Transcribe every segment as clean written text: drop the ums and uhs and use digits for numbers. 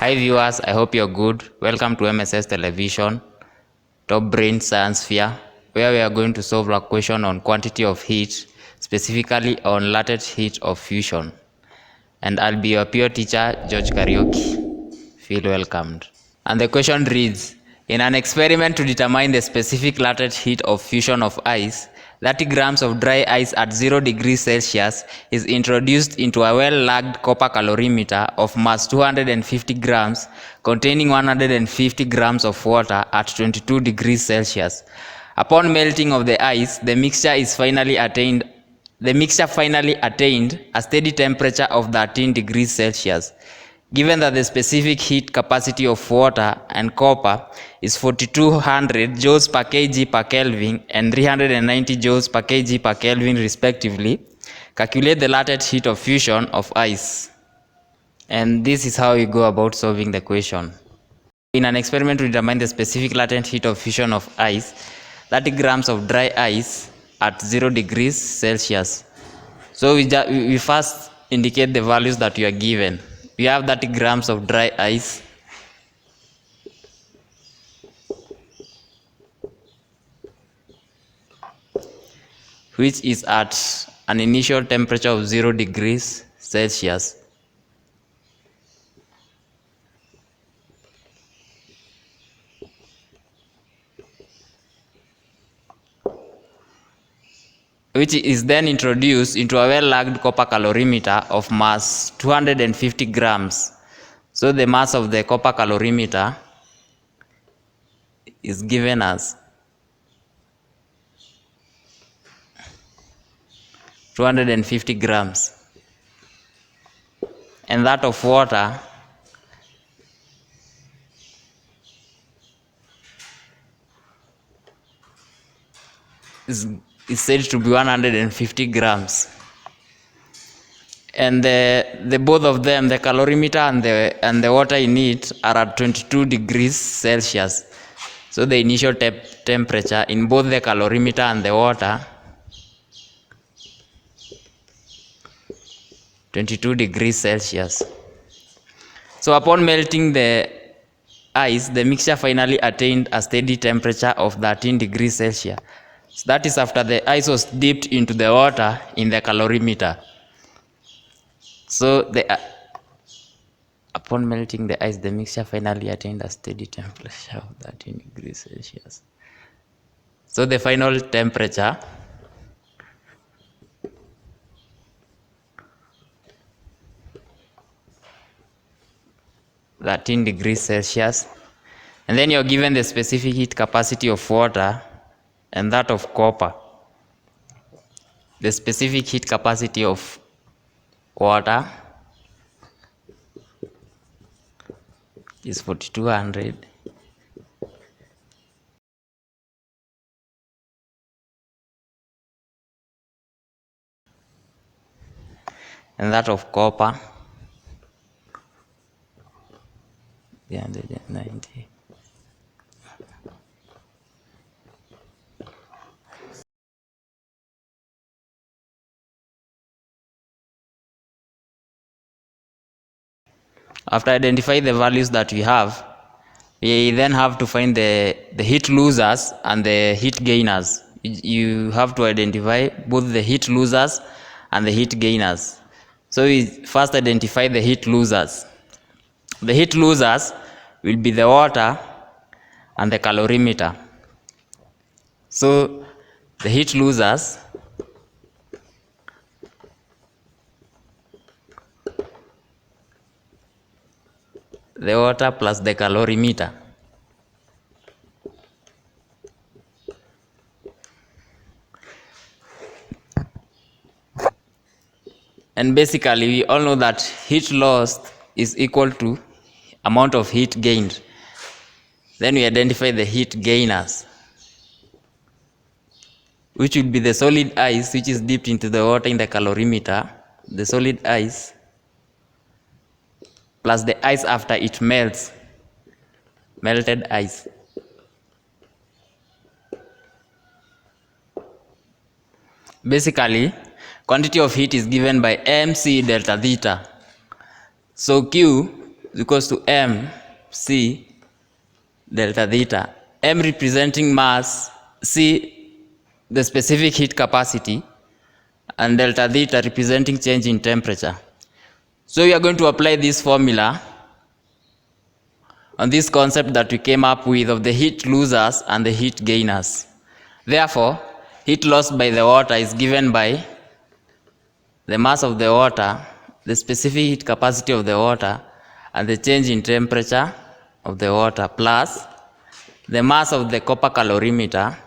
Hi viewers, I hope you're good. Welcome to MSS Television, Top Brain Science Fair, where we are going to solve a question on quantity of heat, specifically on latent heat of fusion. And I'll be your peer teacher, George Karaoke. Feel welcomed. And the question reads, in an experiment to determine the specific latent heat of fusion of ice, 30 grams of dry ice at 0 degrees Celsius is introduced into a well-lagged copper calorimeter of mass 250 grams containing 150 grams of water at 22 degrees Celsius. Upon melting of the ice, the mixture finally attained a steady temperature of 13 degrees Celsius. Given that the specific heat capacity of water and copper is 4200 joules per kg per Kelvin and 390 joules per kg per Kelvin respectively, calculate the latent heat of fusion of ice. And this is how we go about solving the question. In an experiment to determine the specific latent heat of fusion of ice, 30 grams of dry ice at 0 degrees Celsius. So we first indicate the values that you are given. We have 30 grams of dry ice, which is at an initial temperature of 0 degrees Celsius. Which is then introduced into a well-lagged copper calorimeter of mass 250 grams. So the mass of the copper calorimeter is given as 250 grams. And that of water is said to be 150 grams. And the both of them, the calorimeter and the water in it, are at 22 degrees Celsius. So the initial temperature in both the calorimeter and the water, 22 degrees Celsius. So upon melting the ice, the mixture finally attained a steady temperature of 13 degrees Celsius. So that is after the ice was dipped into the water in the calorimeter. So upon melting the ice, the mixture finally attained a steady temperature of 13 degrees Celsius. So the final temperature is 13 degrees Celsius. And then you're given the specific heat capacity of water and that of copper. The specific heat capacity of water is 4200 and that of copper 390. After identifying the values that we have, we then have to find the heat losers and the heat gainers. You have to identify both the heat losers and the heat gainers. So we first identify the heat losers. The heat losers will be the water and the calorimeter. So the heat losers the water plus the calorimeter. And basically we all know that heat lost is equal to amount of heat gained. Then we identify the heat gainers, which will be the solid ice which is dipped into the water in the calorimeter, the solid ice plus the ice after it melts, melted ice. Basically, quantity of heat is given by mc delta theta. So Q is equals to mc delta theta. M representing mass, C the specific heat capacity, and delta theta representing change in temperature. So we are going to apply this formula on this concept that we came up with of the heat losers and the heat gainers. Therefore, heat lost by the water is given by the mass of the water, the specific heat capacity of the water, and the change in temperature of the water, plus the mass of the copper calorimeter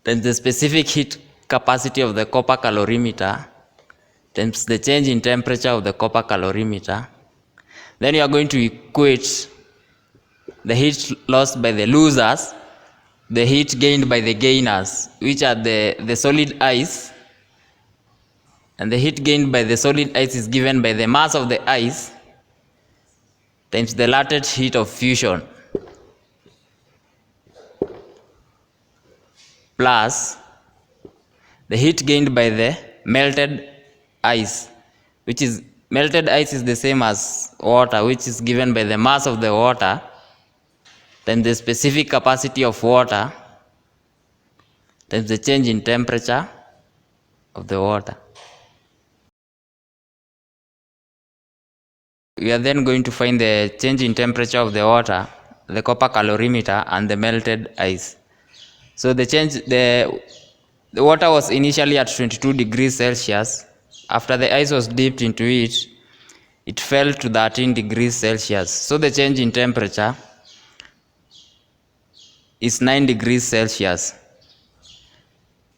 times the specific heat capacity of the copper calorimeter times the change in temperature of the copper calorimeter. Then you are going to equate the heat lost by the losers, the heat gained by the gainers, which are the solid ice, and the heat gained by the solid ice is given by the mass of the ice times the latent heat of fusion, plus the heat gained by the melted ice, which is melted ice is the same as water, which is given by the mass of the water times the specific capacity of water times the change in temperature of the water. We are then going to find the change in temperature of the water, the copper calorimeter, and the melted ice. So the water was initially at 22 degrees Celsius. After the ice was dipped into it, it fell to 13 degrees Celsius. So the change in temperature is 9 degrees Celsius.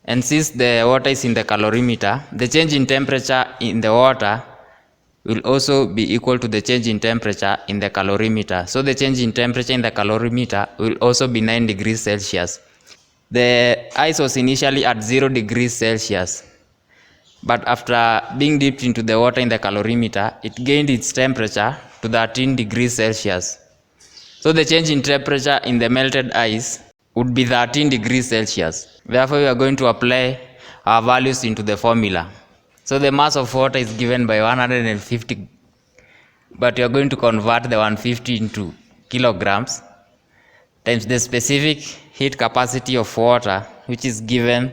And since the water is in the calorimeter, the change in temperature in the water will also be equal to the change in temperature in the calorimeter. So the change in temperature in the calorimeter will also be 9 degrees Celsius. The ice was initially at 0 degrees Celsius, but after being dipped into the water in the calorimeter, it gained its temperature to 13 degrees Celsius. So the change in temperature in the melted ice would be 13 degrees Celsius. Therefore, we are going to apply our values into the formula. So the mass of water is given by 150, but we are going to convert the 150 into kilograms times the specific heat capacity of water, which is given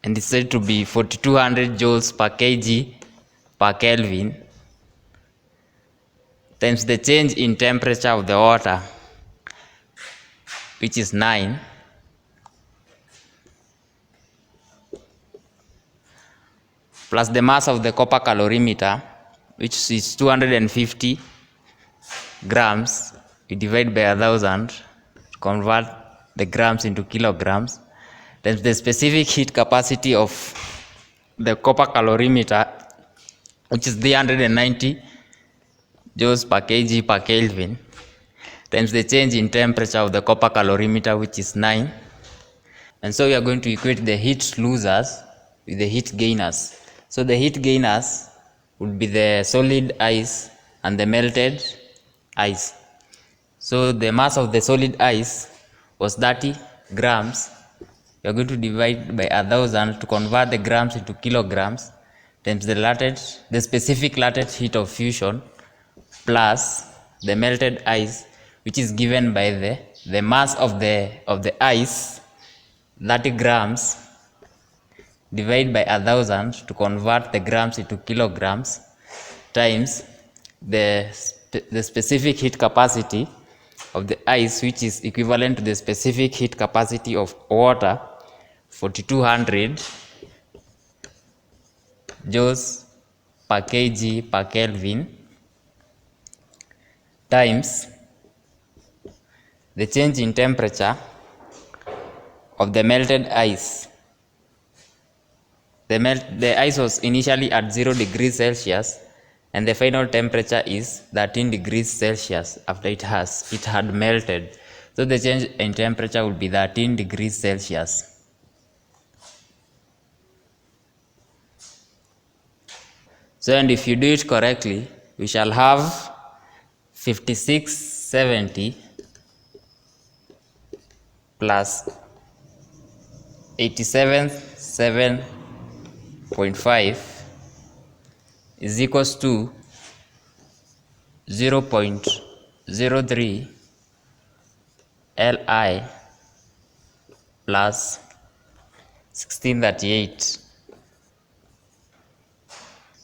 and is said to be 4200 joules per kg per Kelvin, times the change in temperature of the water, which is 9, plus the mass of the copper calorimeter, which is 250 grams. We divide by 1000 to convert the grams into kilograms, times the specific heat capacity of the copper calorimeter, which is 390 joules per kg per Kelvin, times the change in temperature of the copper calorimeter, which is 9. And so we are going to equate the heat losers with the heat gainers. So the heat gainers would be the solid ice and the melted ice. So the mass of the solid ice was 30 grams. We are going to divide by 1000 to convert the grams into kilograms times the specific latent heat of fusion, plus the melted ice, which is given by the mass of the ice, 30 grams, divide by 1000 to convert the grams into kilograms, times the specific heat capacity of the ice, which is equivalent to the specific heat capacity of water, 4200 joules per kg per Kelvin, times the change in temperature of the melted ice. The ice was initially at 0 degrees Celsius, and the final temperature is 13 degrees Celsius after it had melted. So the change in temperature will be 13 degrees Celsius. So, and if you do it correctly, we shall have 5670 plus 87.5 is equals to 0.03 Li plus 1638.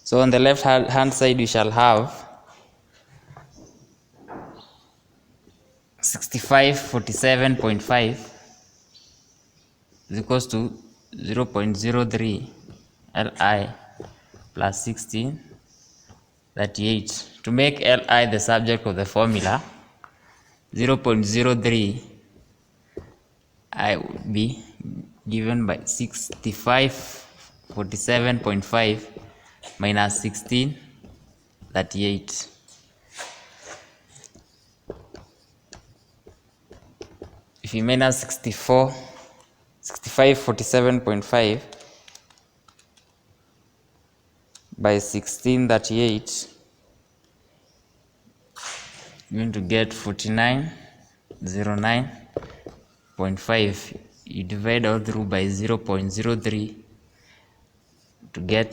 So on the left hand side we shall have 6547.5 is equals to 0.03 Li plus 1638. To make Li the subject of the formula, 0.03 I would be given by 6547.5 minus 1638. If you minus 6547.5 by 1638, you're going to get 4909.5. You divide all through by 0.03 to get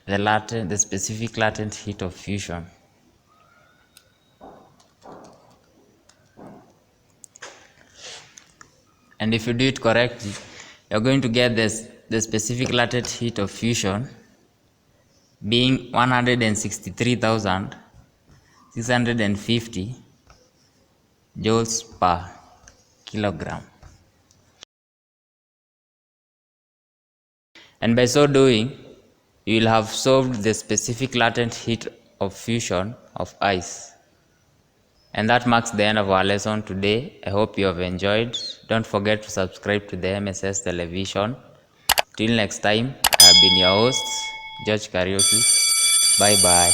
the specific latent heat of fusion. And if you do it correctly, you're going to get the specific latent heat of fusion being 163,650 joules per kilogram. And by so doing, you will have solved the specific latent heat of fusion of ice. And that marks the end of our lesson today. I hope you have enjoyed. Don't forget to subscribe to the MSS Television. Till next time, I have been your host, George Karaoke. Bye bye.